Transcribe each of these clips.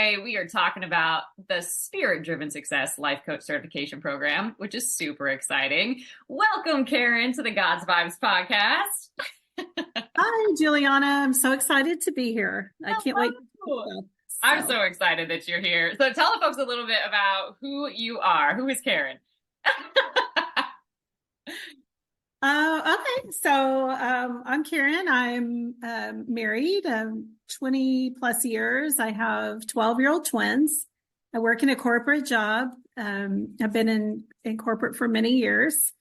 Today we are talking about the Spirit Driven Success Life Coach Certification Program, which is super exciting. Welcome, Karen, to the God's Vibes podcast. Hi, Juliana. I'm so excited to be here. I can't wait. I'm so excited that you're here. So tell the folks a little bit about who you are. Who is Karen? Okay. So I'm Karen. I'm married 20 plus years. I have 12-year-old twins. I work in a corporate job. I've been in corporate for many years.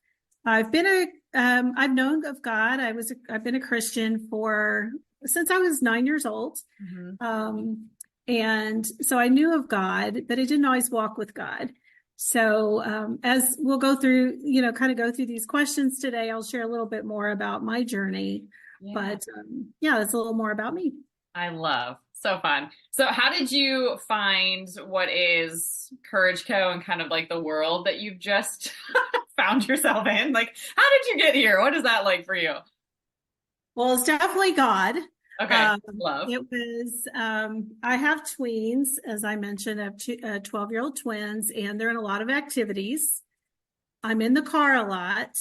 I've known of God. I've been a Christian since I was 9 years old. Mm-hmm. And so I knew of God, but I didn't always walk with God. So as we'll go through, kind of go through these questions today, I'll share a little bit more about my journey. Yeah. But that's a little more about me. I love. So fun. So how did you find what is Courage Co. and kind of like the world that you've just found yourself in? Like, how did you get here? What is that like for you? Well, it's definitely God. Okay. Love. It was, I have tweens, as I mentioned. I have 12-year-old twins, and they're in a lot of activities. I'm in the car a lot.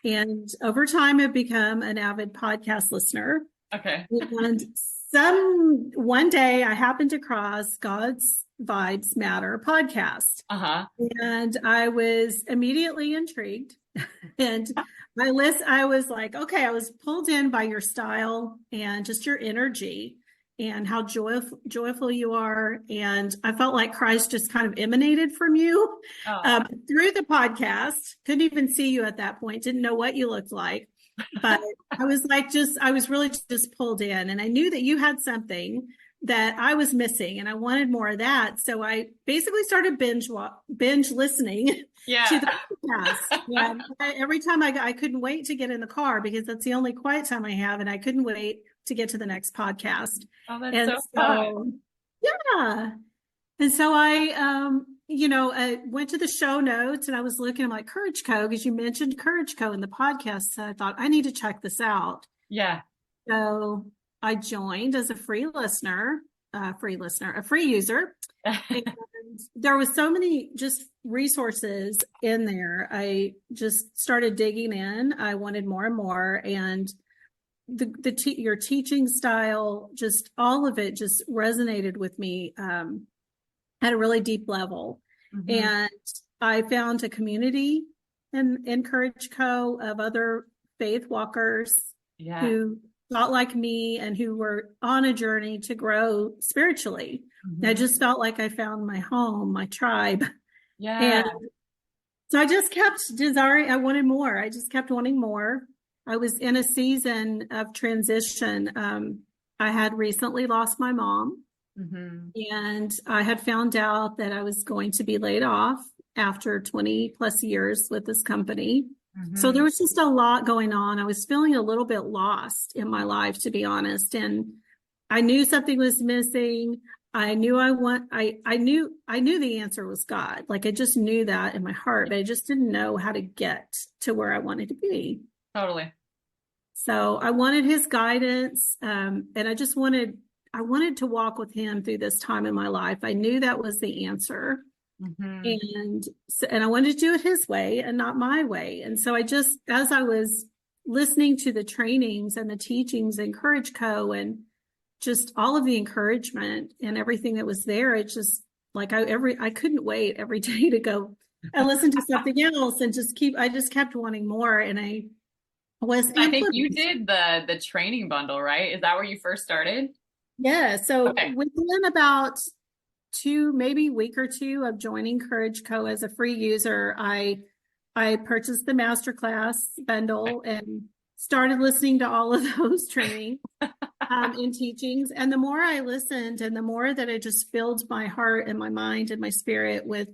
And over time, I've become an avid podcast listener. Okay. And one day I happened across God's Vibes Matter podcast. Uh-huh. And I was immediately intrigued. And I was like, okay, I was pulled in by your style and just your energy and how joyful you are. And I felt like Christ just kind of emanated from you through the podcast. Couldn't even see you at that point. Didn't know what you looked like. But I was really just pulled in. And I knew that you had something that I was missing and I wanted more of that. So I basically started binge listening to the podcast. And every time I couldn't wait to get in the car because that's the only quiet time I have. And I couldn't wait to get to the next podcast. Oh, that's so fun. Yeah. And so I went to the show notes and I was looking, I'm like, Courage Co., because you mentioned Courage Co. in the podcast. So I thought I need to check this out. Yeah. So I joined as a free user. And there was so many just resources in there. I just started digging in. I wanted more and more. And your teaching style, just all of it just resonated with me at a really deep level. Mm-hmm. And I found a community in Courage Co. of other faith walkers who thought like me and who were on a journey to grow spiritually. Mm-hmm. I just felt like I found my home, my tribe. Yeah. And so I just kept desiring, I wanted more. I just kept wanting more. I was in a season of transition. I had recently lost my mom. Mm-hmm. And I had found out that I was going to be laid off after 20 plus years with this company. Mm-hmm. So there was just a lot going on. I was feeling a little bit lost in my life, to be honest. And I knew something was missing. I knew the answer was God. Like I just knew that in my heart, but I just didn't know how to get to where I wanted to be. Totally. So I wanted his guidance. And I wanted to walk with him through this time in my life. I knew that was the answer. Mm-hmm. And I wanted to do it his way and not my way. And so as I was listening to the trainings and the teachings in Courage Co. and just all of the encouragement and everything that was there, it just like I couldn't wait every day to go and listen to something else and I just kept wanting more. And I think you did the training bundle, right? Is that where you first started? Yeah. So within about maybe week or two of joining Courage Co. as a free user, I purchased the masterclass bundle and started listening to all of those trainings and teachings. And the more I listened and the more that it just filled my heart and my mind and my spirit with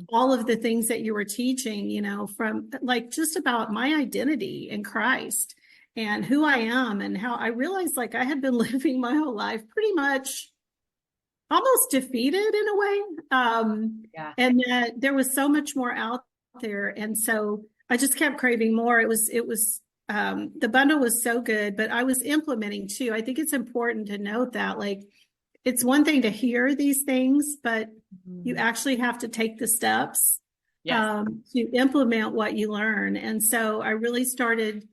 all of the things that you were teaching, from like just about my identity in Christ and who I am and how I realized like I had been living my whole life pretty much almost defeated in a way. And that there was so much more out there. And so I just kept craving more. It was the bundle was so good, but I was implementing too. I think it's important to note that like it's one thing to hear these things, but you Mhm. actually have to take the steps Yes. to implement what you learn. And so I really started,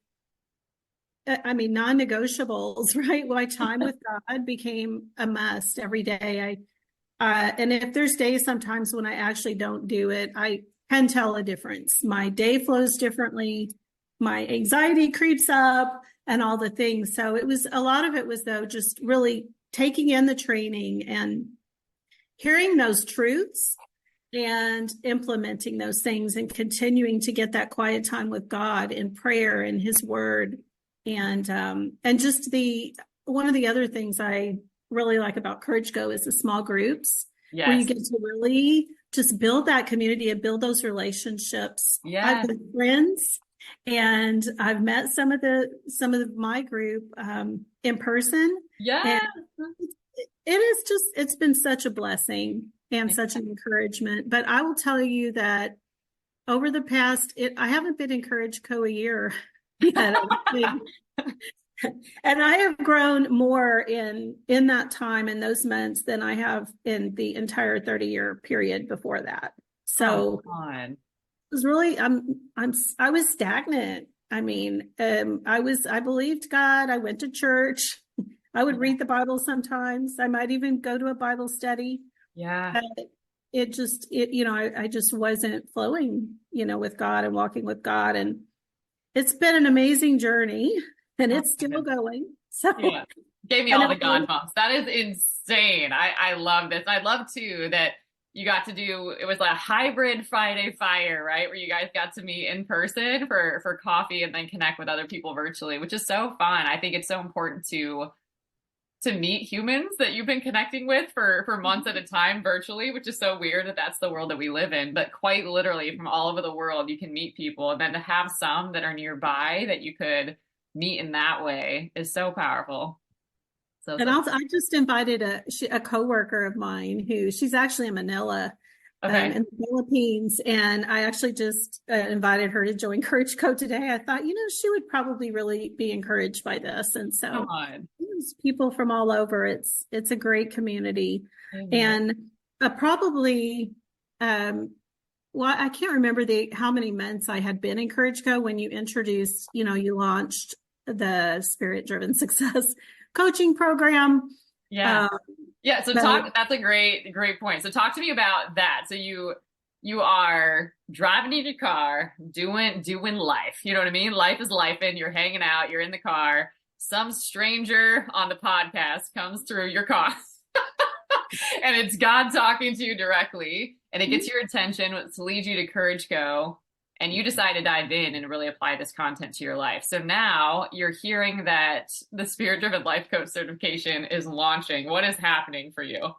I mean, non-negotiables, right? My time with God became a must every day. And if there's days sometimes when I actually don't do it, I can tell a difference. My day flows differently. My anxiety creeps up and all the things. So a lot of it was though, just really taking in the training and hearing those truths and implementing those things and continuing to get that quiet time with God in prayer and his word. And just one of the other things I really like about Courage Go is the small groups where you Yes. get to really just build that community and build those relationships. I've Yes. been friends and I've met some of my group in person, and Yes. it's been such a blessing and such an encouragement. But I will tell you that over the past, I haven't been encouraged co a year yet, I don't think. And I have grown more in that time in those months than I have in the entire 30-year period before that. Come So on. it was really I was stagnant. I mean, I believed God. I went to church. I would Yeah. read the Bible sometimes. I might even go to a Bible study. Yeah. But I just wasn't flowing, with God and walking with God. And it's been an amazing journey and Oh it's my still goodness. going. So, Yeah. Gave me and all the God bumps. That is insane. I love this. I love too that you got to do, it was a hybrid Friday fire, right? Where you guys got to meet in person for coffee and then connect with other people virtually, which is so fun. I think it's so important to meet humans that you've been connecting with for months at a time virtually, which is so weird that that's the world that we live in. But quite literally from all over the world, you can meet people. And then to have some that are nearby that you could meet in that way is so powerful. So, and so I just invited a coworker of mine she's actually in Manila, okay. in the Philippines. And I actually just invited her to join Courage Co today. I thought, she would probably really be encouraged by this. And Come so on. there's people from all over. It's a great community. Amen. And probably, well, I can't remember how many months I had been in Courage Co when you introduced, you launched the Spirit Driven Success coaching program. Yeah. Uh, Yeah. So but that's a great point. So talk to me about that. So you are driving in your car, doing life. You know what I mean? Life is life, and you're hanging out, you're in the car. Some stranger on the podcast comes through your car. And it's God talking to you directly, and it gets your attention to lead you to Courage Go, and you decide to dive in and really apply this content to your life. So now you're hearing that the Spirit Driven Life Coach certification is launching. What is happening for you?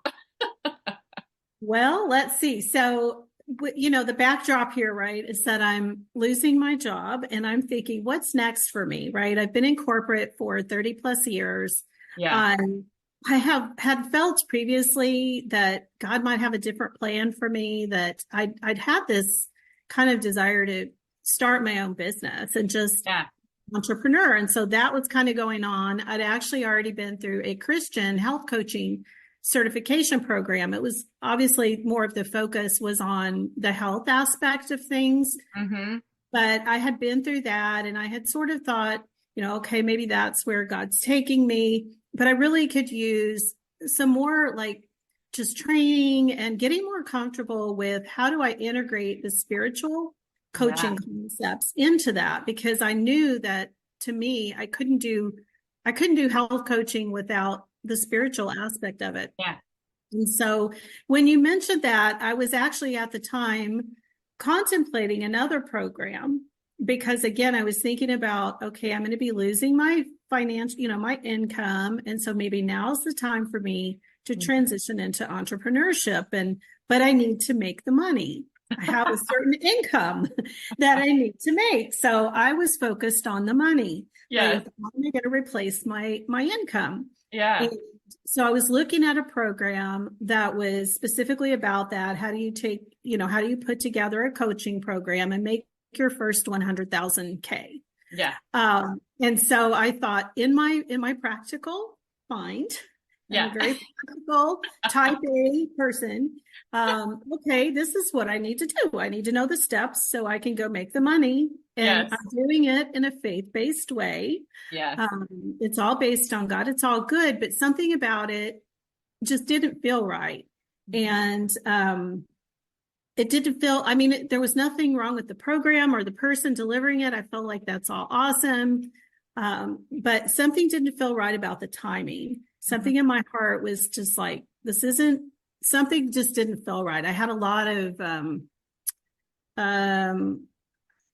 Well, let's see. So, the backdrop here, right, is that I'm losing my job and I'm thinking, what's next for me, right? I've been in corporate for 30 plus years. Yeah. I had felt previously that God might have a different plan for me, that I'd had this kind of desire to start my own business and just Yeah. entrepreneur. And so that was kind of going on. I'd actually already been through a Christian health coaching certification program. It was obviously more of the focus was on the health aspect of things, Mm-hmm. but I had been through that and I had sort of thought, okay, maybe that's where God's taking me, but I really could use some more like just training and getting more comfortable with how do I integrate the spiritual Yeah. coaching concepts into that, because I knew that to me, I couldn't do health coaching without the spiritual aspect of it. Yeah. And so when you mentioned that, I was actually at the time contemplating another program because again, I was thinking about, okay, I'm going to be losing my financial, my income. And so maybe now's the time for me to transition into entrepreneurship. But I need to make the money. I have a certain income that I need to make. So I was focused on the money. Yes. Like, how am I going to replace my income? Yeah. And so I was looking at a program that was specifically about that. How do you put together a coaching program and make your first 100,000 K? Yeah. And so I thought in my practical mind, I'm a very practical type A person. Okay, this is what I need to do. I need to know the steps so I can go make the money. And Yes. I'm doing it in a faith-based way. Yes. It's all based on God. It's all good, but something about it just didn't feel right. And it didn't feel, I mean, there was nothing wrong with the program or the person delivering it. I felt like that's all awesome. But something didn't feel right about the timing. Something in my heart was just like, this isn't, something just didn't feel right. I had a lot of,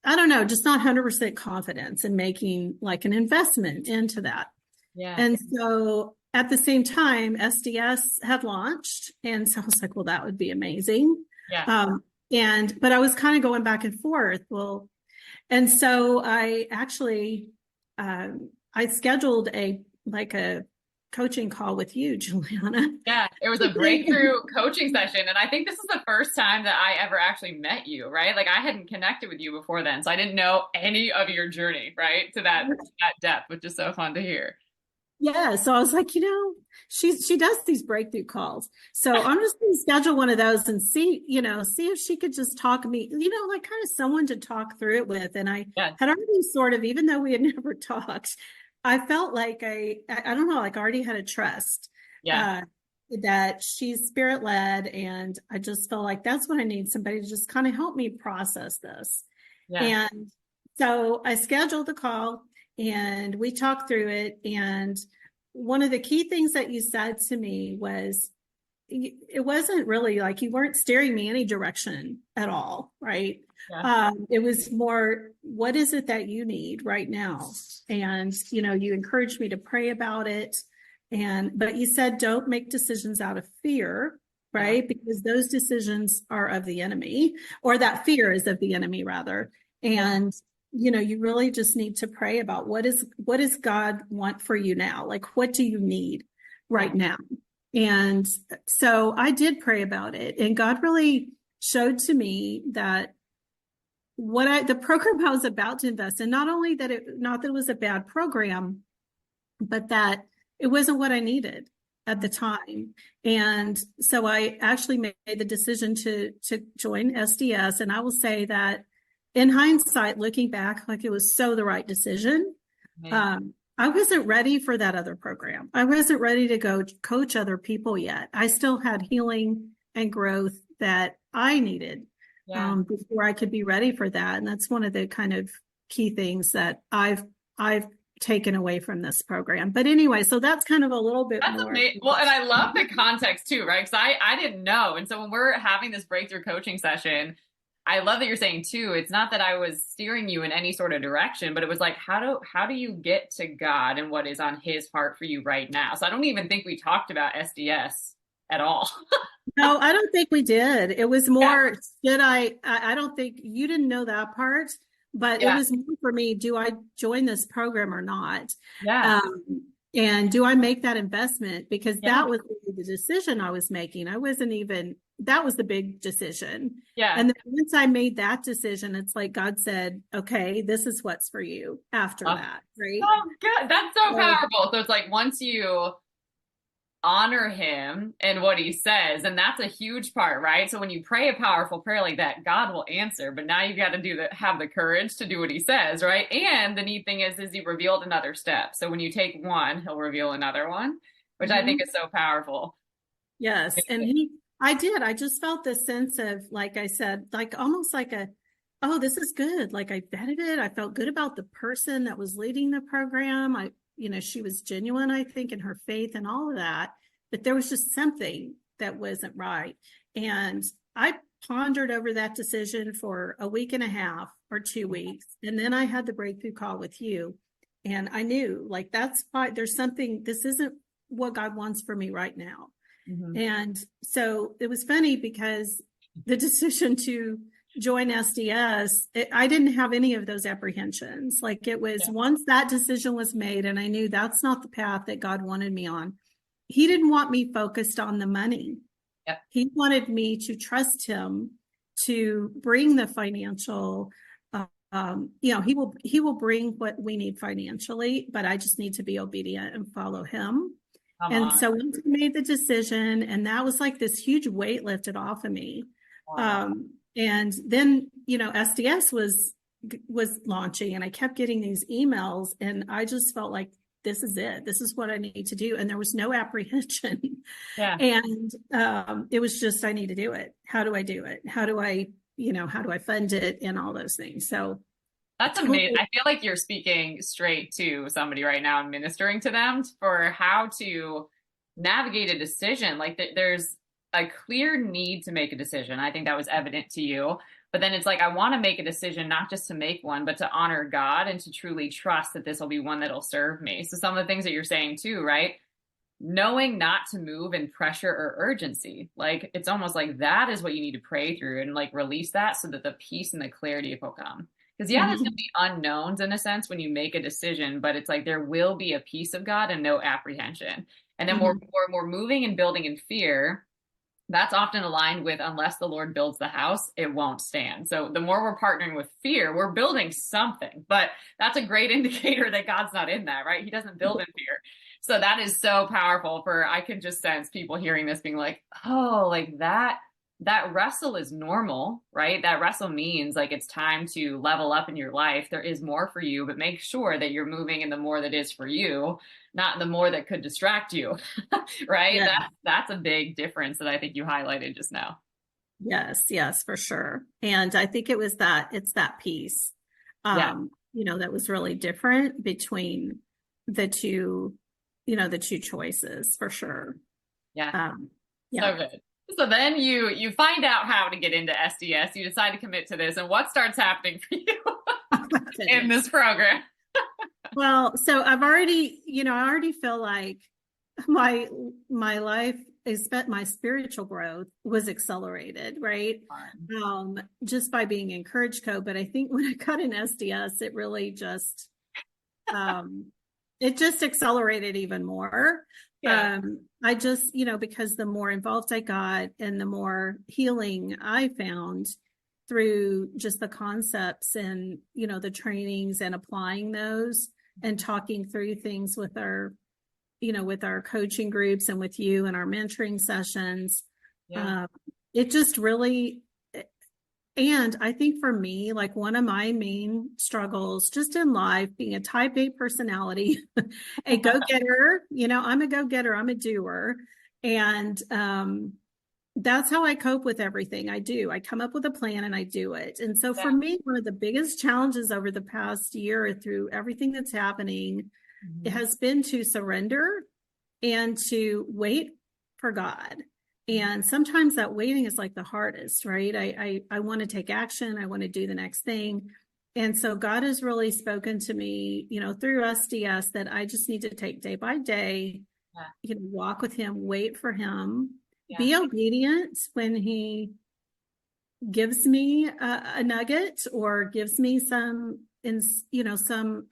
I don't know, just not 100% confidence in making like an investment into that. Yeah. And so at the same time, SDS had launched. And so I was like, well, that would be amazing. Yeah. But I was kind of going back and forth. Well, and so I actually, I scheduled a coaching call with you, Juliana. Yeah, it was a breakthrough coaching session. And I think this is the first time that I ever actually met you, right? Like I hadn't connected with you before then. So I didn't know any of your journey, right? To that depth, which is so fun to hear. Yeah. So I was like, she does these breakthrough calls. So I'm just going to schedule one of those and see if she could just talk me, like kind of someone to talk through it with. And I had already sort of, even though we had never talked, I felt like I don't know, like I already had a trust that she's spirit led. And I just felt like that's what I need, somebody to just kind of help me process this. Yeah. And so I scheduled the call and we talked through it. And one of the key things that you said to me was, it wasn't really like you weren't steering me any direction at all, right? Yeah. It was more, what is it that you need right now? And, you encouraged me to pray about it. But you said, don't make decisions out of fear, right? Because those decisions are of the enemy, or that fear is of the enemy rather. And, you really just need to pray about what does God want for you now? Like, what do you need right now? And so I did pray about it, and God really showed to me that the program I was about to invest in, not that it was a bad program, but that it wasn't what I needed at the time. And so I actually made the decision to join SDS. And I will say that in hindsight, looking back, like it was so the right decision. I wasn't ready for that other program. I wasn't ready to go coach other people yet. I still had healing and growth that I needed before I could be ready for that. And that's one of the kind of key things that I've taken away from this program. But anyway, so that's kind of a little bit more. Amazing. Well, and I love the context too, right? Because I didn't know. And so when we're having this breakthrough coaching session, I love that you're saying too, it's not that I was steering you in any sort of direction, but it was like, how do you get to God and what is on his heart for you right now? So I don't even think we talked about SDS at all. No, I don't think we did. It was more, I don't think you didn't know that part, but it was more for me, do I join this program or not? Yeah. And do I make that investment? Because that was the decision I was making. That was the big decision. Yeah. And then once I made that decision, it's like God said, okay, this is what's for you after that. Right. Oh, good. That's so powerful. So it's like once you honor him and what he says, and that's a huge part, right? So when you pray a powerful prayer like that, God will answer, but now you've got to have the courage to do what he says, right? And the neat thing is he revealed another step. So when you take one, he'll reveal another one, which I think is so powerful. Yes. And I just felt this sense of, like I said, like almost like oh, this is good. Like I vetted it. I felt good about the person that was leading the program. She was genuine, I think, in her faith and all of that, but there was just something that wasn't right. And I pondered over that decision for a week and a half or 2 weeks. And then I had the breakthrough call with you. And I knew, like, that's why there's something, this isn't what God wants for me right now. Mm-hmm. And so it was funny because the decision to join SDS, I didn't have any of those apprehensions. Like it was once that decision was made and I knew that's not the path that God wanted me on. He didn't want me focused on the money. Yep. He wanted me to trust him to bring the financial, he will bring what we need financially, but I just need to be obedient and follow him. Come And on. so once I made the decision, and that was like this huge weight lifted off of me. Wow. And then, SDS was launching, and I kept getting these emails, and I just felt like this is it. This is what I need to do. And there was no apprehension. Yeah. And it was just, I need to do it. How do I do it? How do I fund it and all those things? So That's amazing. totally. I feel like you're speaking straight to somebody right now and ministering to them for how to navigate a decision. Like there's a clear need to make a decision. I think that was evident to you. But then it's like, I want to make a decision, not just to make one, but to honor God and to truly trust that this will be one that'll serve me. So some of the things that you're saying too, right? Knowing not to move in pressure or urgency. Like it's almost like that is what you need to pray through and like release that so that the peace and the clarity will come. Because yeah, there's gonna Mhm. be unknowns in a sense when you make a decision, but it's like there will be a peace of God and no apprehension. And then Mhm. more moving and building in fear, that's often aligned with unless the Lord builds the house, it won't stand. So the more we're partnering with fear, we're building something. But that's a great indicator that God's not in that, right? He doesn't build in fear. So that is so powerful for I can just sense people hearing this being like, "Oh, like that wrestle is normal, right? That wrestle means like it's time to level up in your life. There is more for you, but make sure that you're moving in the more that is for you, not the more that could distract you." Right? Yeah. That's a big difference that I think you highlighted just now. Yes, yes, for sure. And I think it's that piece, Yeah. that was really different between the two, the two choices for sure. Yeah. Um, So yeah. good. So then you find out how to get into SDS. You decide to commit to this, and what starts happening for you Oh my in goodness. this program? Well, so I already feel like my my life is spent my spiritual growth was accelerated, right? Just by being encouraged co. But I think when I got in SDS, um it just accelerated even more. Yeah. I just, because the more involved I got and the more healing I found through just the concepts and, the trainings and applying those and talking through things with our coaching groups and with you and our mentoring sessions. Yeah. Uh, it just really, and I think for me, like one of my main struggles just in life, being a type A personality, a go-getter, I'm a go-getter, I'm a doer. And that's how I cope with everything I do. I come up with a plan and I do it. And so for Yeah. me, one of the biggest challenges over the past year through everything that's happening, it Mhm. has been to surrender and to wait for God. And sometimes that waiting is like the hardest, right? I want to take action. I want to do the next thing. And so God has really spoken to me, through SDS that I just need to take day by day, Yeah. walk with him, wait for him, Yeah. be obedient when he gives me a nugget or gives me some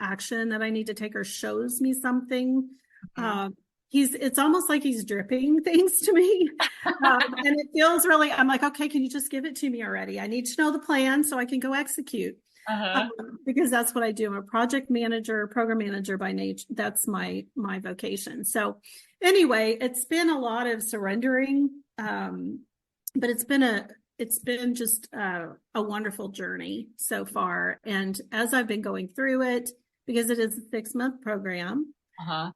action that I need to take or shows me something. Mhm. It's almost like he's dripping things to me. And it feels really, I'm like, okay, can you just give it to me already? I need to know the plan so I can go execute. Uh-huh. Because that's what I do. I'm a project manager, program manager by nature. That's my vocation. So anyway, it's been a lot of surrendering. But it's been just a wonderful journey so far. And as I've been going through it, because it is a 6-month program, Uh-huh.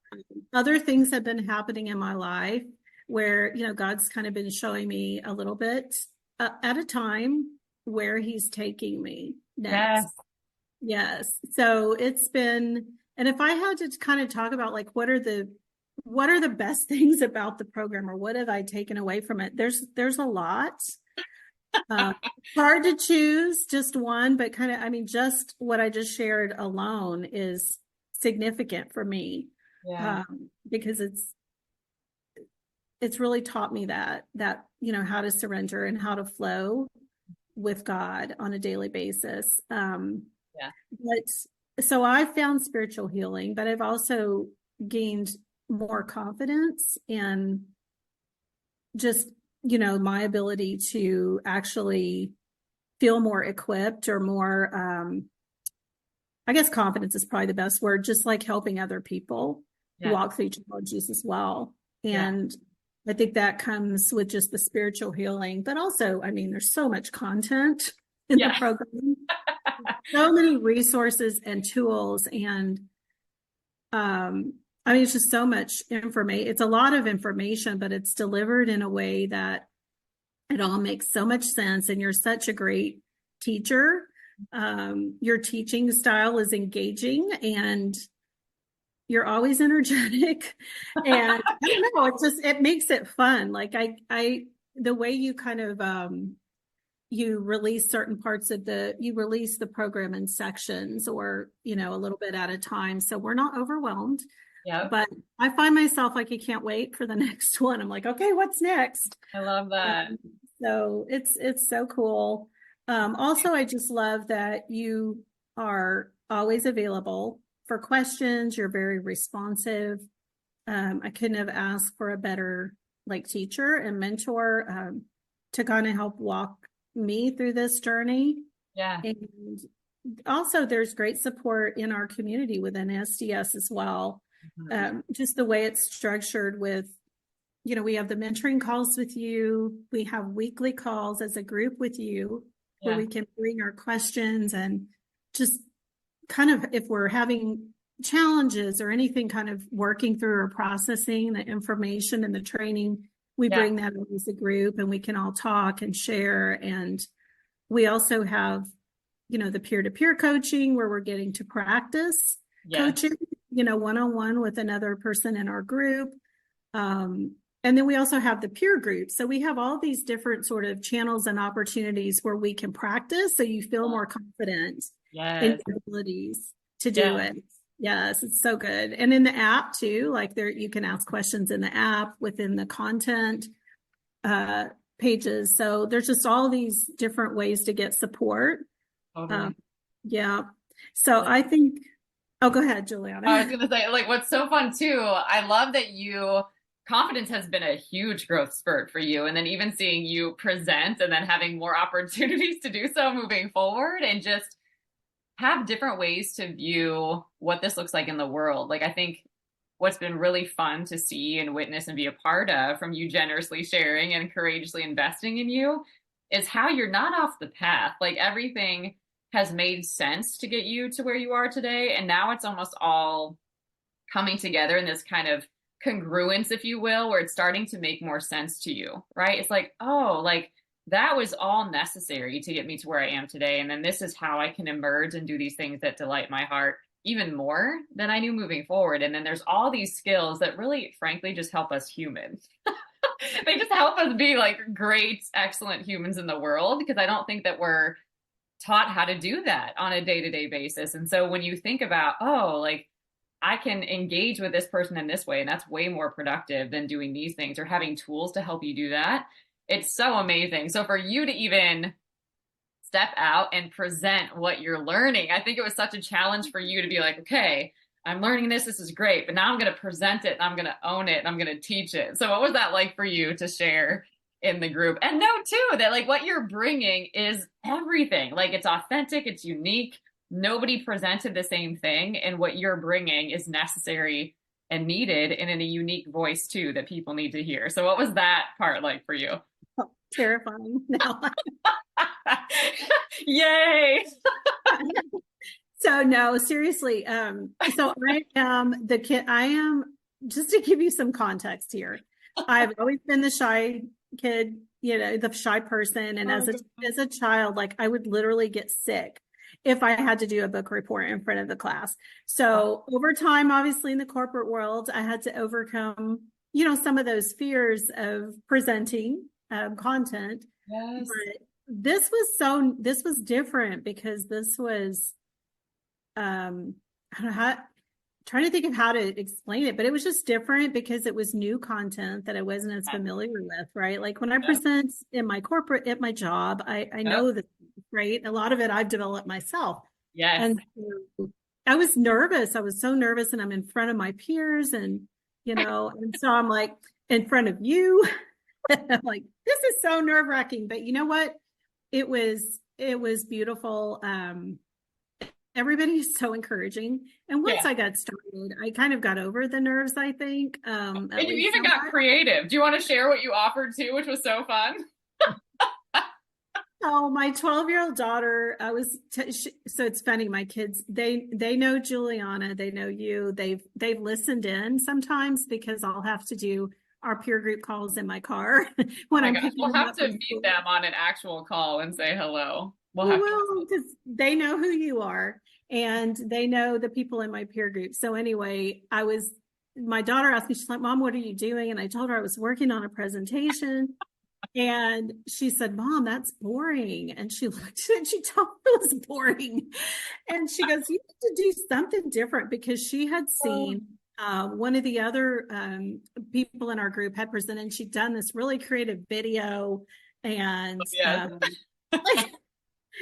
other things have been happening in my life where, God's kind of been showing me a little bit at a time where he's taking me next. Yes. Yes. So it's been, and if I had to kind of talk about like, what are the best things about the program or what have I taken away from it? There's a lot. Uh, Hard to choose just one, but just what I just shared alone is significant for me, Yeah. because it's really taught me that how to surrender and how to flow with God on a daily basis. Yeah. But so I found spiritual healing, but I've also gained more confidence in just, my ability to actually feel more equipped or more, I guess confidence is probably the best word, just like helping other people Yeah. walk through challenges as well. Yeah. And I think that comes with just the spiritual healing, but also, I mean, there's so much content in the Yeah. program, so many resources and tools. And I mean, it's just so much information. It's a lot of information, but it's delivered in a way that it all makes so much sense. And you're such a great teacher. Your teaching style is engaging and you're always energetic. And I don't know, it makes it fun. Like the way you kind of, you release certain parts of you release the program in sections or, a little bit at a time. So we're not overwhelmed. Yep. But I find myself like, I can't wait for the next one. I'm like, okay, what's next? I love that. So it's so cool. Also, I just love that you are always available for questions. You're very responsive. I couldn't have asked for a better teacher and mentor to kind of help walk me through this journey. Yeah. And also there's great support in our community within SDS as well. Just the way it's structured with, we have the mentoring calls with you. We have weekly calls as a group with you where we can bring our questions and just kind of, if we're having challenges or anything kind of working through or processing the information and the training, we bring that over as a group and we can all talk and share. And we also have, the peer-to-peer coaching where we're getting to practice coaching, one-on-one with another person in our group. And then we also have the peer group. So we have all these different sort of channels and opportunities where we can practice. So you feel more confident in your abilities to do it. Yes, it's so good. And in the app too, like you can ask questions in the app within the content pages. So there's just all these different ways to get support. Totally. So I think, go ahead, Juliana. I was going to say, what's so fun too, I love that confidence has been a huge growth spurt for you. And then even seeing you present and then having more opportunities to do so moving forward and just have different ways to view what this looks like in the world. I think what's been really fun to see and witness and be a part of from you generously sharing and courageously investing in you is how you're not off the path. Everything has made sense to get you to where you are today. And now it's almost all coming together in this kind of congruence, if you will, where it's starting to make more sense to you, right? It's that was all necessary to get me to where I am today. And then this is how I can emerge and do these things that delight my heart even more than I knew moving forward. And then there's all these skills that really, frankly, just help us humans. They just help us be great, excellent humans in the world, because I don't think that we're taught how to do that on a day-to-day basis. And so when you think about, I can engage with this person in this way, and that's way more productive than doing these things or having tools to help you do that. It's so amazing. So for you to even step out and present what you're learning, I think it was such a challenge for you to be like, okay, I'm learning this. This is great. But now I'm going to present it and I'm going to own it and I'm going to teach it. So what was that like for you to share in the group? And know too that what you're bringing is everything. It's authentic. It's unique. Nobody presented the same thing. And what you're bringing is necessary and needed and in a unique voice too that people need to hear. So what was that part like for you? Oh, terrifying. No. Yay. So no, seriously. So I am, just to give you some context here, I've always been the shy kid, the shy person. And as a child, I would literally get sick if I had to do a book report in front of the class. So over time, obviously in the corporate world, I had to overcome, some of those fears of presenting content. Yes. But this was different because this was, I don't know how, trying to think of how to explain it, but it was just different because it was new content that I wasn't as familiar with, right? When I present in my corporate, at my job, I know that, right? A lot of it I've developed myself. Yes. And so I was nervous. I was so nervous, and I'm in front of my peers and, and so I'm in front of you. I'm like, this is so nerve-wracking, but you know what? It was beautiful. everybody is so encouraging. And once Yeah. I got started, I kind of got over the nerves, I think, And at you least even got somewhat. creative. Do you want to share what you offered too, which was so fun? Oh, my 12-year-old daughter, so it's funny, my kids, they know Juliana, they know you. They've listened in sometimes because I'll have to do our peer group calls in my car Oh when my I'm gosh, picking we'll them have up to from meet school. them on an actual call and say hello. We'll We have to. will, because they know who you are and they know the people in my peer group. So anyway, my daughter asked me, she's like, Mom, what are you doing? And I told her I was working on a presentation. And she said, Mom, that's boring. And she looked at it and she told me it was boring. And she goes, you have to do something different, because she had Oh, seen one of the other people in our group had presented, and she'd done this really creative video. And yes. like,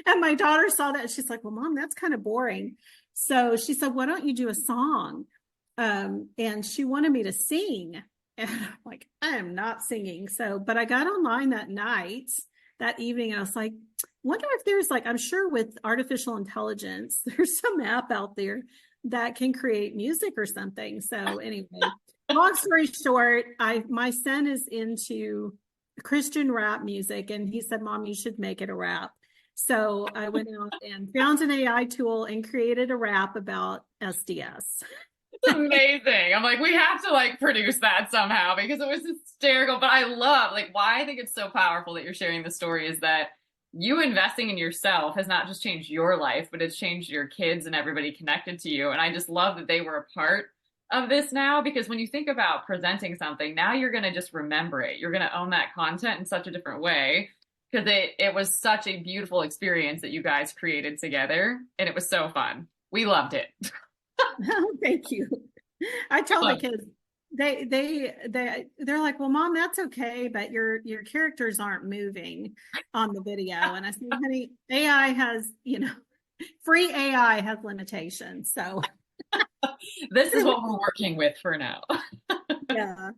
and my daughter saw that. She's like, well, Mom, that's kind of boring. So she said, why don't you do a song? And she wanted me to sing. And I'm like, I am not singing. So, but I got online that evening, and I was like, wonder if there's like, I'm sure with artificial intelligence, there's some app out there that can create music or something. So anyway, long story short, my son is into Christian rap music, and he said, Mom, you should make it a rap. So I went out and found an AI tool and created a rap about SDS. It's amazing. I'm like, we have to like produce that somehow because it was hysterical. But I love like why I think it's so powerful that you're sharing the story is that you investing in yourself has not just changed your life, but it's changed your kids and everybody connected to you. And I just love that they were a part of this now because when you think about presenting something, now you're going to just remember it. You're going to own that content in such a different way because it was such a beautiful experience that you guys created together and it was so fun. We loved it. Oh, thank you. I tell the kids, they're like, well, Mom, that's okay, but your characters aren't moving on the video. And I said, honey, AI has, free AI has limitations. So This is what we're working with for now. yeah.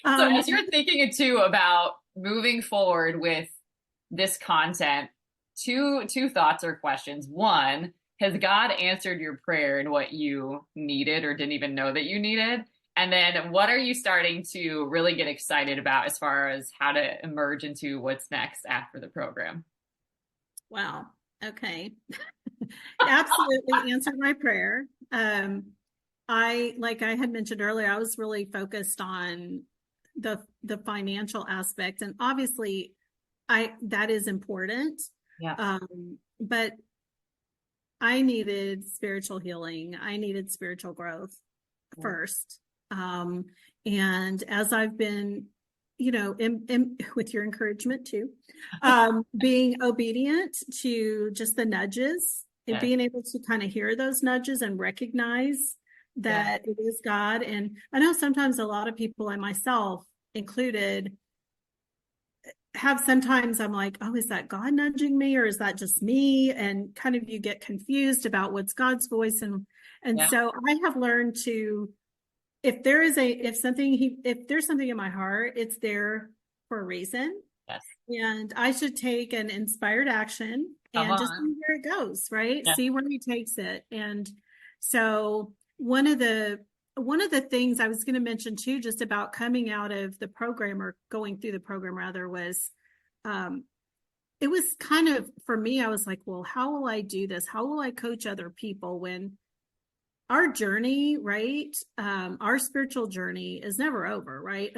So as you're thinking it too about moving forward with this content, two thoughts or questions. One, has God answered your prayer and what you needed or didn't even know that you needed? And then what are you starting to really get excited about as far as how to emerge into what's next after the program? Wow. Okay. Absolutely answered my prayer. Like I had mentioned earlier, I was really focused on the financial aspect, and obviously that is important. Yeah. But I needed spiritual healing. I needed spiritual growth first. And as I've been, with your encouragement too, being obedient to just the nudges and Yes. being able to kind of hear those nudges and recognize Yeah. that it is God. And I know sometimes a lot of people, and myself included, sometimes I'm like, oh, is that God nudging me or is that just me? And kind of you get confused about what's God's voice. And Yeah. so I have learned to, if there's something in my heart, it's there for a reason. Yes. And I should take an inspired action Come and just on. see where it goes, right? Yeah. See where he takes it. And so one of the things I was going to mention too, just about coming out of the program, or going through the program rather, was it was kind of, for me, I was like, well, how will I do this? How will I coach other people when our journey, right? Our spiritual journey is never over, right?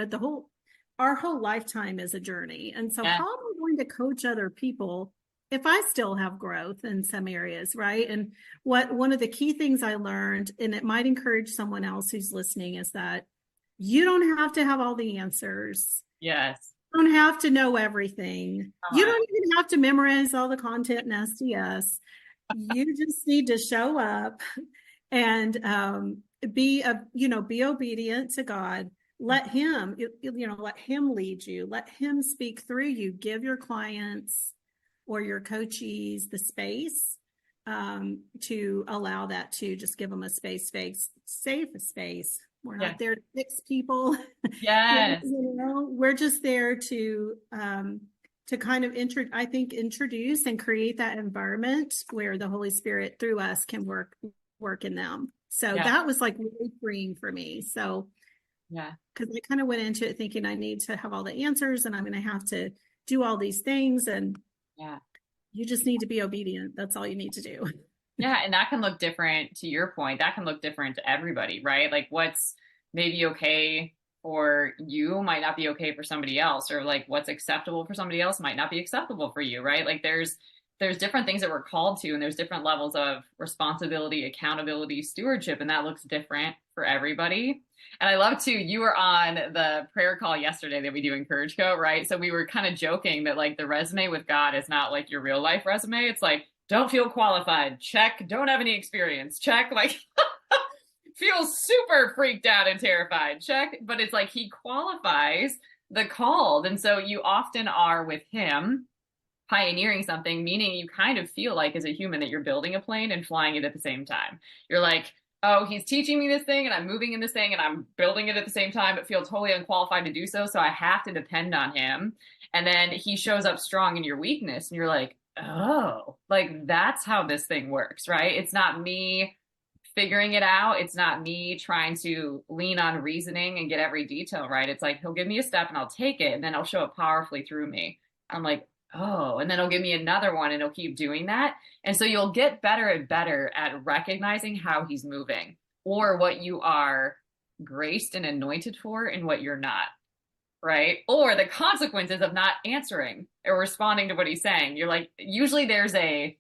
Our whole lifetime is a journey. And so Yeah. how am I going to coach other people if I still have growth in some areas, right? And one of the key things I learned, and it might encourage someone else who's listening, is that you don't have to have all the answers. Yes. You don't have to know everything. Come You on. don't even have to memorize all the content in SDS. You just need to show up and be obedient to God. Let him lead you. Let him speak through you. Give your clients or your coachees the space to allow that, to just give them a safe space. We're Yeah. not there to fix people. Yes. We're just there kind of introduce and create that environment where the Holy Spirit through us can work in them. So that was like really freeing for me. So because I kind of went into it thinking I need to have all the answers and I'm going to have to do all these things, and you just need to be obedient. That's all you need to do. Yeah, and that can look different, to your point. That can look different to everybody, right? Like what's maybe okay for you might not be okay for somebody else, or like what's acceptable for somebody else might not be acceptable for you, right? Like there's different things that we're called to, and there's different levels of responsibility, accountability, stewardship, and that looks different for everybody. And I love too, you were on the prayer call yesterday that we do in Courage Co, right? So we were kind of joking that like the resume with God is not like your real life resume. It's like, don't feel qualified, check. Don't have any experience, check. Like feel super freaked out and terrified, check. But it's like he qualifies the called. And so you often are with him pioneering something, meaning you kind of feel like as a human that you're building a plane and flying it at the same time. You're like, oh, he's teaching me this thing and I'm moving in this thing and I'm building it at the same time, but feel totally unqualified to do so. So I have to depend on him. And then he shows up strong in your weakness and you're like, oh, like that's how this thing works, right? It's not me figuring it out. It's not me trying to lean on reasoning and get every detail right. It's like, he'll give me a step and I'll take it and then I'll show up powerfully through me. I'm like, oh, and then he'll give me another one and he'll keep doing that. And so you'll get better and better at recognizing how he's moving or what you are graced and anointed for and what you're not, right? Or the consequences of not answering or responding to what he's saying. You're like, usually there's a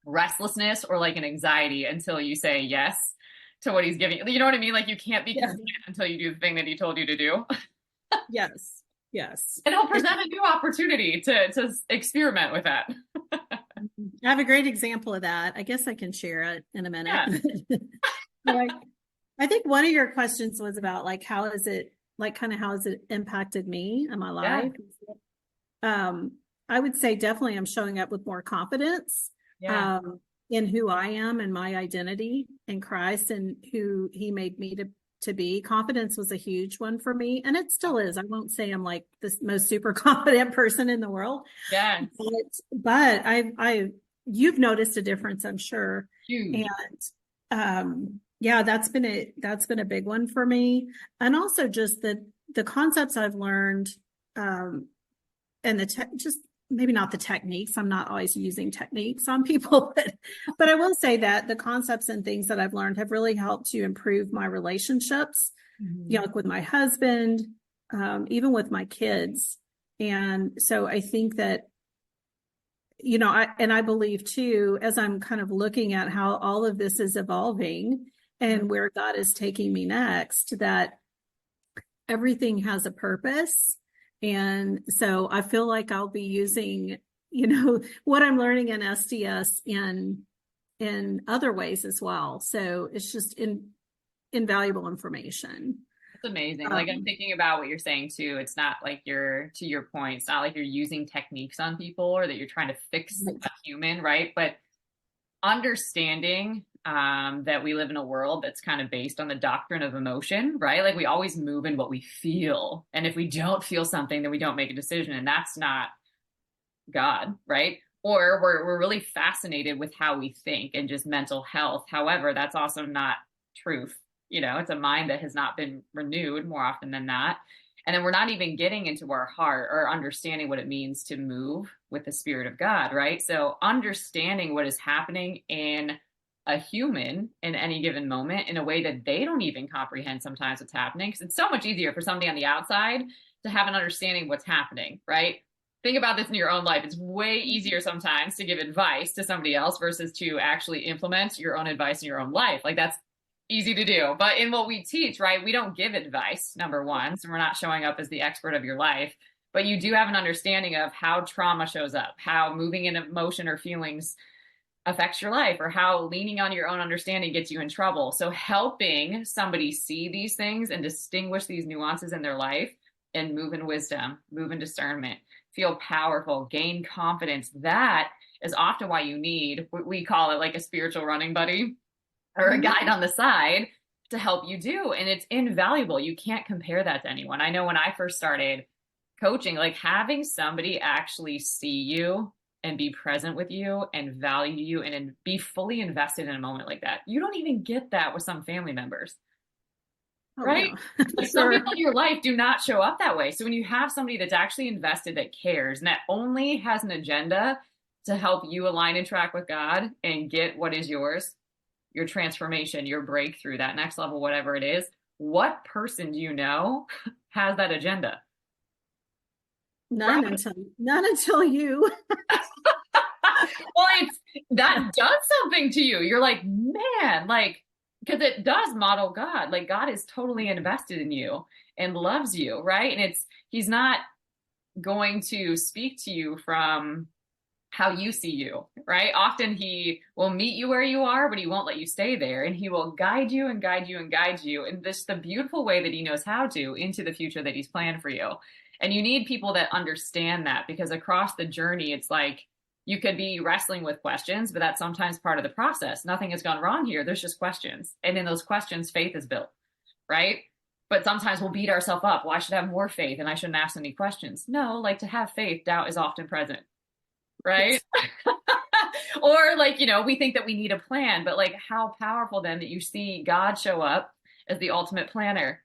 restlessness or like an anxiety until you say yes to what he's giving you. You know what I mean? Like you can't be content until you do the thing that he told you to do. Yes. Yes. And he'll present a new opportunity to experiment with that. I have a great example of that. I guess I can share it in a minute. Yeah. Like, I think one of your questions was about like, how has it impacted me in my life? Yeah. I would say definitely I'm showing up with more confidence in who I am and my identity in Christ and who he made me to be. Confidence was a huge one for me, and it still is. I won't say I'm like the most super confident person in the world. Yeah. But you've noticed a difference, I'm sure. Huge. And that's been a big one for me. And also just the concepts I've learned, and just maybe not the techniques. I'm not always using techniques on people, but I will say that the concepts and things that I've learned have really helped to improve my relationships, like with my husband, even with my kids. And so I think that, I believe too, as I'm kind of looking at how all of this is evolving and where God is taking me next, that everything has a purpose. And so I feel like I'll be using, what I'm learning in SDS in other ways as well. So it's just invaluable information. It's amazing. Like I'm thinking about what you're saying too. It's not like to your point, it's not like you're using techniques on people or that you're trying to fix a human, right? But understanding that we live in a world that's kind of based on the doctrine of emotion, right? Like we always move in what we feel. And if we don't feel something, then we don't make a decision. And that's not God, right? Or we're really fascinated with how we think and just mental health. However, that's also not truth. It's a mind that has not been renewed more often than not. And then we're not even getting into our heart or understanding what it means to move with the Spirit of God, right? So understanding what is happening in a human in any given moment in a way that they don't even comprehend sometimes what's happening, because it's so much easier for somebody on the outside to have an understanding of what's happening, right? Think about this in your own life. It's way easier sometimes to give advice to somebody else versus to actually implement your own advice in your own life. Like that's easy to do. But in what we teach, right, we don't give advice, number one. So we're not showing up as the expert of your life, but you do have an understanding of how trauma shows up, how moving in emotion or feelings affects your life, or how leaning on your own understanding gets you in trouble. So helping somebody see these things and distinguish these nuances in their life and move in wisdom, move in discernment, feel powerful, gain confidence. That is often why you need, we call it like a spiritual running buddy or a guide on the side to help you do. And it's invaluable. You can't compare that to anyone. I know when I first started coaching, like having somebody actually see you and be present with you and value you and be fully invested in a moment like that. You don't even get that with some family members, Oh, right? no. Like some Sure. people in your life do not show up that way. So when you have somebody that's actually invested, that cares, and that only has an agenda to help you align and track with God and get what is yours, your transformation, your breakthrough, that next level, whatever it is, what person do you know has that agenda? Right? None until you. Well, it's that does something to you. You're like, man, like, because it does model God. Like, God is totally invested in you and loves you, right? And he's not going to speak to you from how you see you, right? Often he will meet you where you are, but he won't let you stay there. And he will guide you and guide you and guide you in this the beautiful way that he knows how to into the future that he's planned for you. And you need people that understand that, because across the journey, it's like you could be wrestling with questions, but that's sometimes part of the process. Nothing has gone wrong here. There's just questions. And in those questions, faith is built, right? But sometimes we'll beat ourselves up. Well, I should have more faith and I shouldn't ask any questions. No, like to have faith, doubt is often present, right? Yes. Or like, we think that we need a plan, but like how powerful then that you see God show up as the ultimate planner,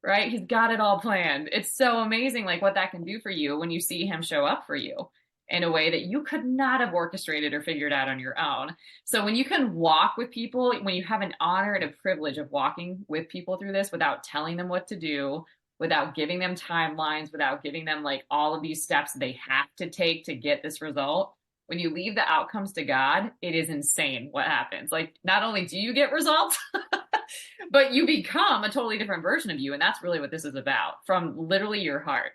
right? He's got it all planned. It's so amazing, like what that can do for you when you see him show up for you in a way that you could not have orchestrated or figured out on your own. So when you can walk with people, when you have an honor and a privilege of walking with people through this without telling them what to do, without giving them timelines, without giving them like all of these steps they have to take to get this result, when you leave the outcomes to God, it is insane what happens. Like, not only do you get results, but you become a totally different version of you. And that's really what this is about, from literally your heart.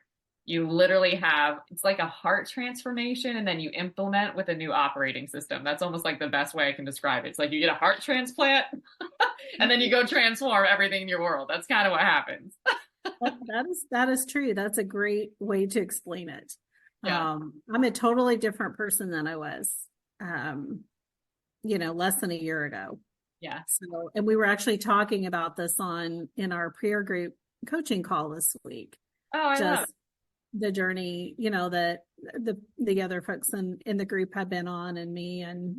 You literally have, it's like a heart transformation, and then you implement with a new operating system. That's almost like the best way I can describe it. It's like you get a heart transplant and then you go transform everything in your world. That's kind of what happens. That is true. That's a great way to explain it. Yeah. I'm a totally different person than I was, less than a year ago. Yeah. So, and we were actually talking about this in our prayer group coaching call this week. Oh, I love Just the journey, that the other folks in the group have been on, and me, and,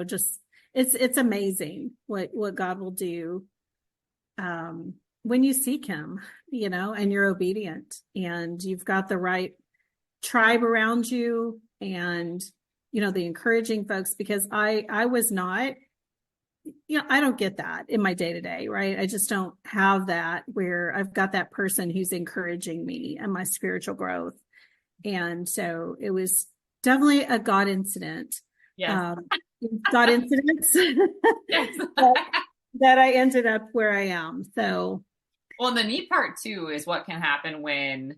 just it's amazing what God will do, when you seek him, and you're obedient and you've got the right tribe around you, and, the encouraging folks, because I was not, I don't get that in my day to day, right? I just don't have that where I've got that person who's encouraging me and my spiritual growth. And so it was definitely a God incident. Yes. God incidents Yes. that I ended up where I am. So, Well, and the neat part too is what can happen when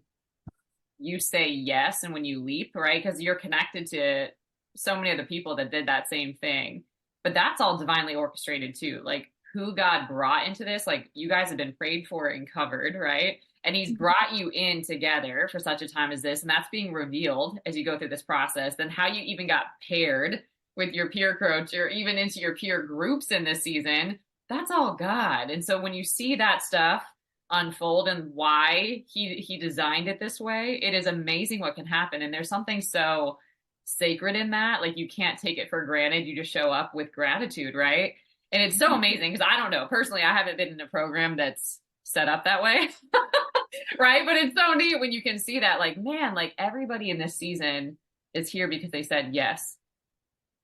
you say yes and when you leap, right? Because you're connected to so many of the people that did that same thing. But that's all divinely orchestrated too. Like who God brought into this, like you guys have been prayed for and covered, right? And he's brought you in together for such a time as this. And that's being revealed as you go through this process. Then how you even got paired with your peer coach or even into your peer groups in this season, that's all God. And so when you see that stuff unfold and why he designed it this way, it is amazing what can happen. And there's something so sacred in that. Like you can't take it for granted. You just show up with gratitude, right? And it's so amazing because I don't know, personally, I haven't been in a program that's set up that way. Right? But it's so neat when you can see that, like, man, like everybody in this season is here because they said yes.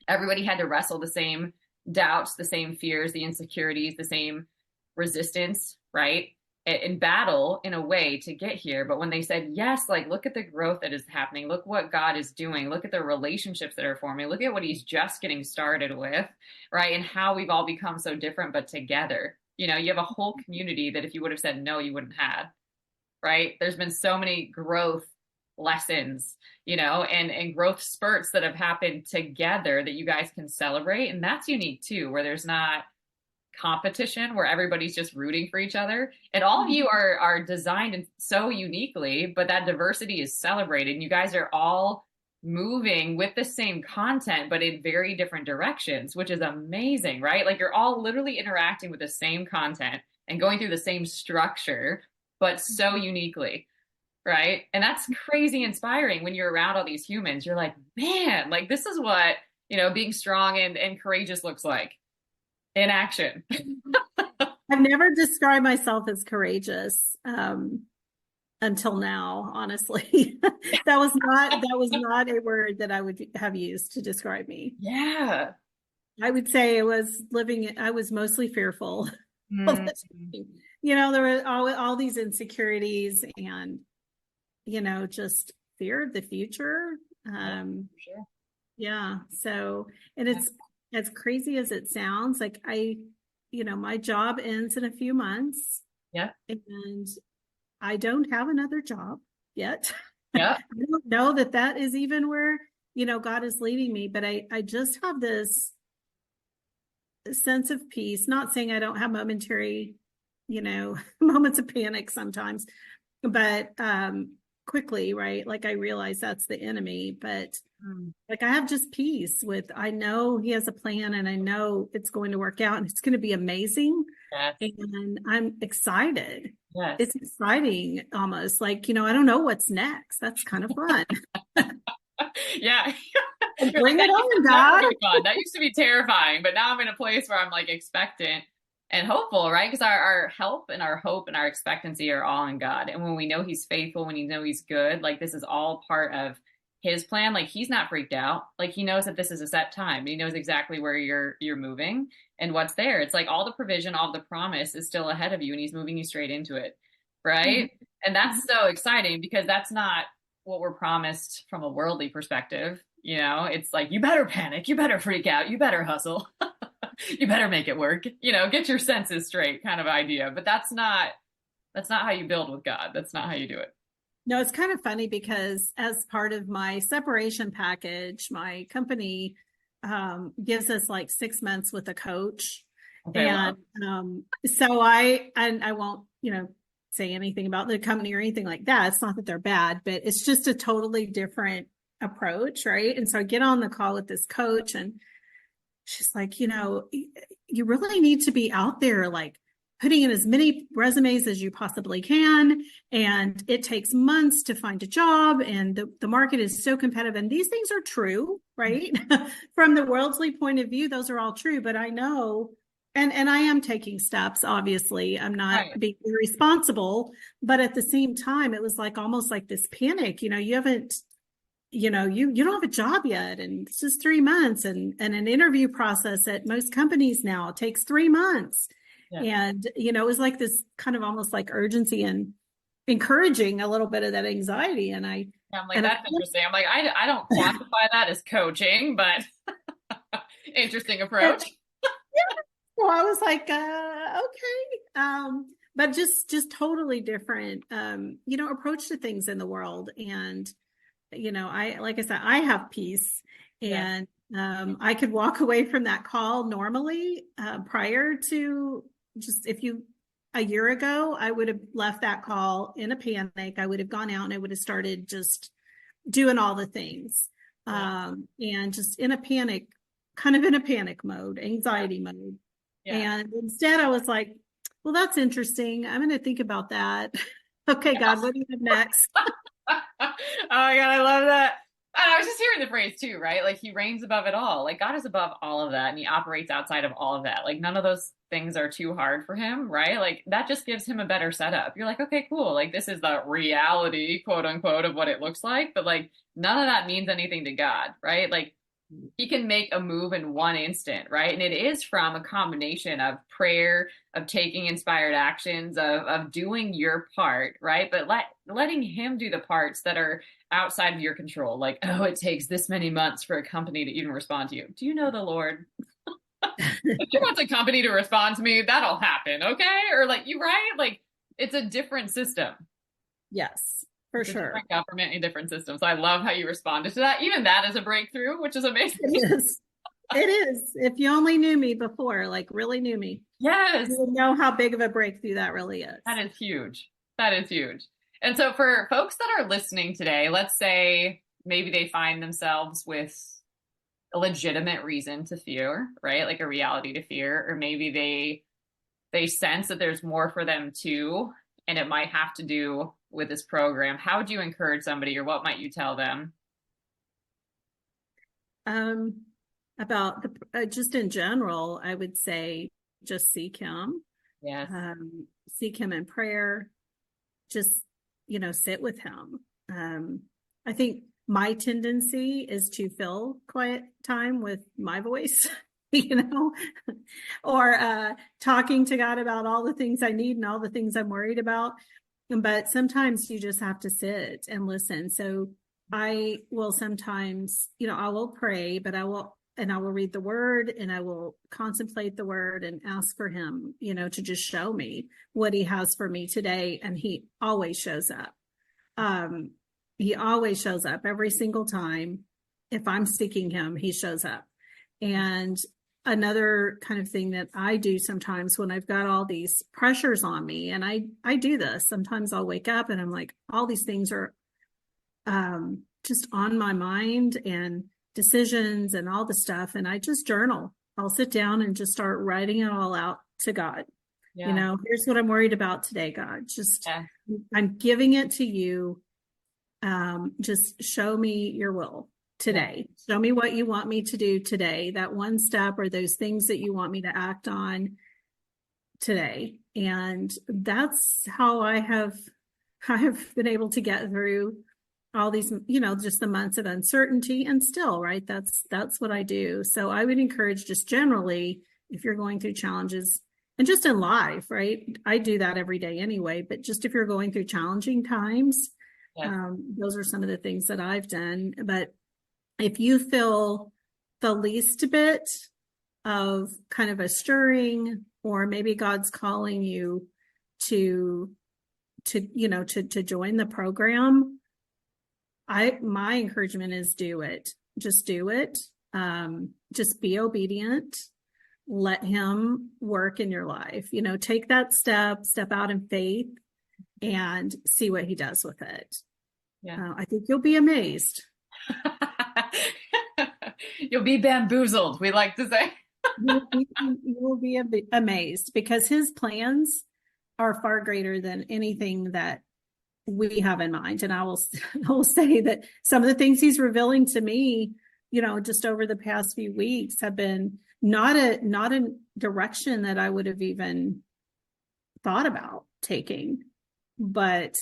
Everybody had to wrestle the same doubts, the same fears, the insecurities, the same resistance, right? In battle in a way to get here. But when they said yes, like, look at the growth that is happening. Look what God is doing. Look at the relationships that are forming. Look at what he's just getting started with, right? And how we've all become so different, but together. You have a whole community that if you would have said no, you wouldn't have, right? There's been so many growth lessons, and growth spurts that have happened together that you guys can celebrate. And that's unique too, where there's not competition, where everybody's just rooting for each other. And all of you are designed so uniquely, but that diversity is celebrated. And you guys are all moving with the same content, but in very different directions, which is amazing, right? Like you're all literally interacting with the same content and going through the same structure, but so uniquely. right? And that's crazy inspiring when you're around all these humans. You're like, man, like this is what, being strong and courageous looks like in action. I've never described myself as courageous until now, honestly. That was not a word that I would have used to describe me. Yeah. I would say I was mostly fearful. Mm, There were all these insecurities and, just fear of the future. yeah, for sure. Yeah. So, and Yeah. it's as crazy as it sounds, like my job ends in a few months Yeah. and I don't have another job yet. Yeah. I don't know that is even where, God is leading me, but I just have this sense of peace, not saying I don't have momentary, moments of panic sometimes, but quickly, right? Like I realize that's the enemy, but Mm, like I have just peace with I know he has a plan and I know it's going to work out and it's going to be amazing. yes. And I'm excited. Yes. It's exciting almost like, I don't know what's next. That's kind of fun. Yeah. And You're like, bring that it used on, to never God. be fun. That used to be terrifying, but now I'm in a place where I'm like expectant and hopeful, right? Because our help and our hope and our expectancy are all in God. And when we know He's faithful, when we know He's good, like this is all part of His plan. Like He's not freaked out. Like He knows that this is a set time. He knows exactly where you're moving and what's there. It's like all the provision, all the promise is still ahead of you, and He's moving you straight into it, Mhm. right? And that's so exciting because that's not what we're promised from a worldly perspective. It's like, you better panic, you better freak out, you better hustle, you better make it work, get your senses straight kind of idea. But that's not how you build with God. That's not how you do it. No, it's kind of funny because as part of my separation package, my company gives us like 6 months with a coach. Okay, And well, so I won't, say anything about the company or anything like that. It's not that they're bad, but it's just a totally different approach, right? And so I get on the call with this coach and she's like, you really need to be out there, like putting in as many resumes as you possibly can. And it takes months to find a job. And the market is so competitive. And these things are true, right? From the worldly point of view, those are all true. But I know, and I am taking steps, obviously. I'm not right. being irresponsible. But at the same time, it was like almost like this panic. You haven't you don't have a job yet and it's just 3 months and an interview process at most companies now takes 3 months. Yeah. And, it was like this kind of almost like urgency and encouraging a little bit of that anxiety. I'm like, And of that's interesting. I'm like, I don't quantify that as coaching, but interesting course, approach. so I was like, okay. But just totally different, approach to things in the world. And like I said, I have peace Yeah. and I could walk away from that call normally prior to just a year ago, I would have left that call in a panic. I would have gone out and I would have started just doing all the things Yeah. and just in a panic, kind of in a panic mode, Yeah. anxiety mode. Yeah. And instead I was like, well, that's interesting. I'm going to think about that. Okay, God, what do you have next? Oh my God, I love that. And I was just hearing the phrase too, right? Like He reigns above it all. Like God is above all of that and He operates outside of all of that. Like none of those things are too hard for Him, right? Like that just gives Him a better setup. You're like, okay, cool. Like this is the reality, quote unquote, of what it looks like. But like none of that means anything to God, right? Like He can make a move in one instant, right? And it is from a combination of prayer, of taking inspired actions, of doing your part, right? But letting Him do the parts that are outside of your control. Like, oh, it takes this many months for a company to even respond to you. Do you know the Lord? If He wants a company to respond to me, that'll happen, okay? Or like you, right? Like it's a different system. Yes, for It's a sure. different government and different system. So I love how you responded to that. Even that is a breakthrough, which is amazing. It is. It is. If you only knew me before, like really knew me, you Yes. would know how big of a breakthrough that really is. That is huge. That is huge. And so for folks that are listening today, let's say maybe they find themselves with a legitimate reason to fear, right? Like a reality to fear, or maybe they sense that there's more for them too, and it might have to do with this program, how would you encourage somebody, or what might you tell them? Um, about just in general, I would say just Yes. seek him in prayer, just, sit with him. I think my tendency is to fill quiet time with my voice, you know, or talking to God about all the things I need and all the things I'm worried about. But sometimes you just have to sit and listen. So I will sometimes, I will pray, but I will read the word and I will contemplate the word and ask for him, to just show me what he has for me today. And he always shows up. He always shows up every single time. If I'm seeking him, he shows up. And another kind of thing that I do sometimes when I've got all these pressures on me, and I do this, sometimes I'll wake up and I'm like, all these things are just on my mind and decisions and all the stuff. And I just journal. I'll sit down and just start writing it all out to God. Yeah. Here's what I'm worried about today, God. Just, Yeah. I'm giving it to you. Just show me your will today. Yeah. Show me what you want me to do today, that one step or those things that you want me to act on today. And that's how I have been able to get through all these, just the months of uncertainty, and still, right. That's what I do. So I would encourage, just generally, if you're going through challenges and just in life, right. I do that every day anyway, but just if you're going through challenging times, those are some of the things that I've done. But if you feel the least bit of kind of a stirring, or maybe God's calling you to join the program, my encouragement is do it. Just do it. Just be obedient. Let him work in your life. Take that step out in faith and see what he does with it. Yeah. I think you'll be amazed. You'll be bamboozled, we like to say. You will be amazed, because his plans are far greater than anything that we have in mind. And I will say that some of the things he's revealing to me, just over the past few weeks, have been not a direction that I would have even thought about taking. But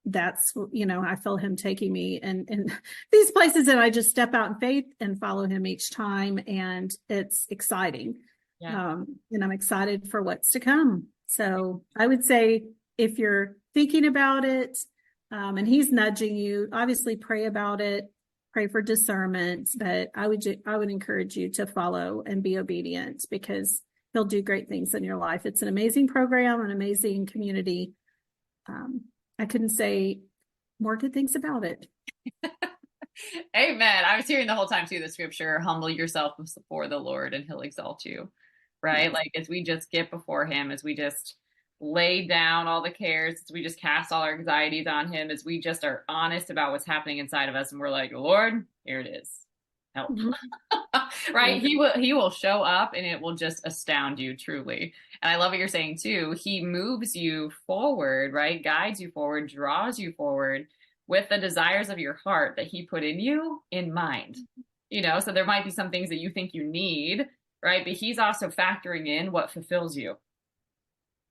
that's, I feel him taking me and these places, and I just step out in faith and follow him each time. And it's exciting. Yeah. And I'm excited for what's to come. So I would say, if you're thinking about it, and he's nudging you, obviously pray about it, pray for discernment, but I would encourage you to follow and be obedient, because he'll do great things in your life. It's an amazing program, an amazing community. I couldn't say more good things about it. Amen. I was hearing the whole time too, the scripture, humble yourself before the Lord and he'll exalt you, right? Yes. Like, as we just get before him, as we just lay down all the cares, as we just cast all our anxieties on him, as we just are honest about what's happening inside of us, and we're like, Lord, here it is. Help. Mm-hmm. Right? Mm-hmm. He will show up, and it will just astound you, truly. And I love what you're saying too. He moves you forward, right? Guides you forward, draws you forward with the desires of your heart that he put in you in mind. So there might be some things that you think you need, right? But he's also factoring in what fulfills you.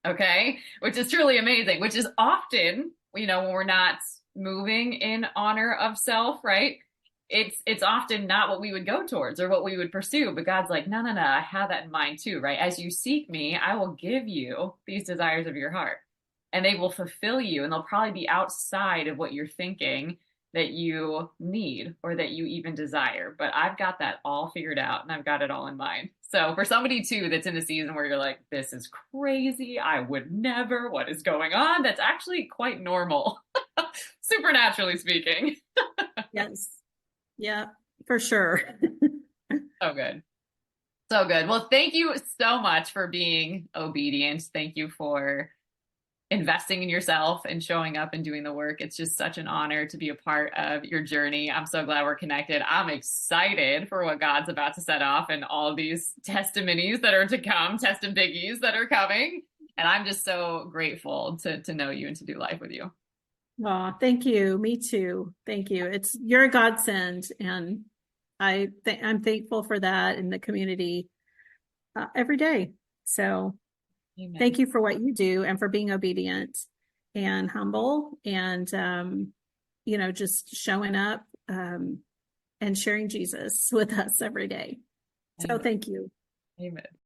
Okay. Which is truly amazing, which is often, when we're not moving in honor of self, right? It's often not what we would go towards or what we would pursue, but God's like, no, I have that in mind too, right? As you seek me, I will give you these desires of your heart, and they will fulfill you, and they'll probably be outside of what you're thinking that you need or that you even desire. But I've got that all figured out, and I've got it all in mind. So for somebody too that's in a season where you're like, this is crazy, I would never, what is going on? That's actually quite normal, supernaturally speaking. Yes. Yeah, for sure. So good. So good. Well, thank you so much for being obedient. Thank you for investing in yourself and showing up and doing the work. It's just such an honor to be a part of your journey. I'm so glad we're connected. I'm excited for what God's about to set off and all these testimonies that are to come, test and biggies that are coming. And I'm just so grateful to know you and to do life with you. Oh, thank you. Me too. Thank you. You're a godsend, and I'm thankful for that in the community every day. So Amen. thank you for what you do and for being obedient and humble and just showing up and sharing Jesus with us every day. So Amen. thank you. Amen.